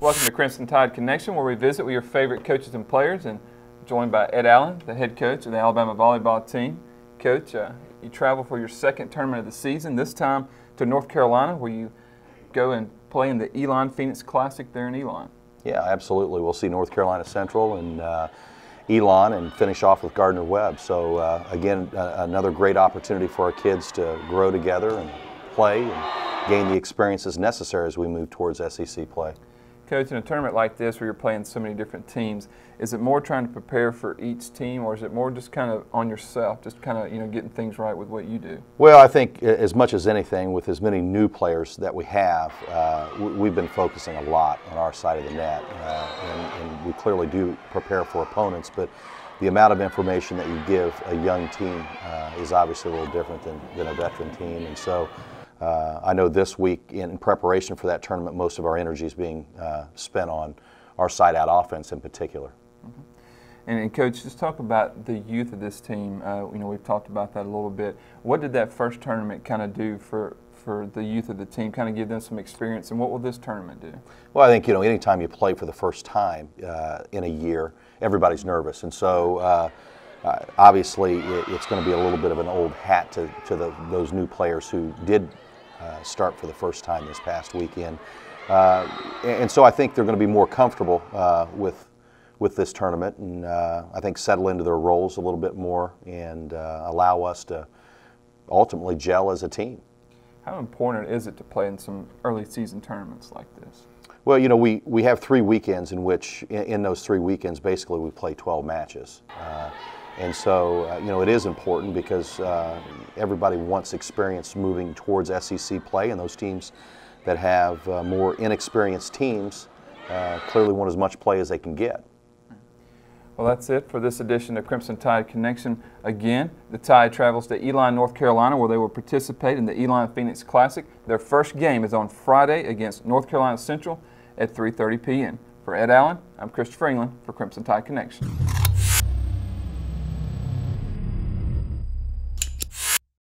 Welcome to Crimson Tide Connection, where we visit with your favorite coaches and players, and joined by Ed Allen, the head coach of the Alabama volleyball team. Coach, you travel for your second tournament of the season, this time to North Carolina, where you go and play in the Elon Phoenix Classic there in Elon. Yeah, absolutely. We'll see North Carolina Central and Elon and finish off with Gardner-Webb. So again, another great opportunity for our kids to grow together and play and gain the experiences necessary as we move towards SEC play. Coach, in a tournament like this where you're playing so many different teams, is it more trying to prepare for each team, or is it more just kind of on yourself, just kind of getting things right with what you do? Well, I think as much as anything, with as many new players that we have, we've been focusing a lot on our side of the net, and we clearly do prepare for opponents, but the amount of information that you give a young team is obviously a little different than a veteran team, and so I know this week in preparation for that tournament, most of our energy is being spent on our side-out offense in particular. Mm-hmm. And Coach, just talk about the youth of this team. We've talked about that a little bit. What did that first tournament kind of do for the youth of the team, kind of give them some experience, and what will this tournament do? Well, I think, anytime you play for the first time in a year, everybody's nervous. And so obviously it's going to be a little bit of an old hat to those new players who did start for the first time this past weekend. And so I think they're going to be more comfortable with this tournament, and I think settle into their roles a little bit more and allow us to ultimately gel as a team. How important is it to play in some early season tournaments like this? Well, we have 3 weekends in which, in those 3 weekends, basically we play 12 matches. And so, it is important because everybody wants experience moving towards SEC play, and those teams that have more inexperienced teams clearly want as much play as they can get. Well, that's it for this edition of Crimson Tide Connection. Again, the Tide travels to Elon, North Carolina, where they will participate in the Elon Phoenix Classic. Their first game is on Friday against North Carolina Central at 3:30 p.m. For Ed Allen, I'm Christopher England for Crimson Tide Connection.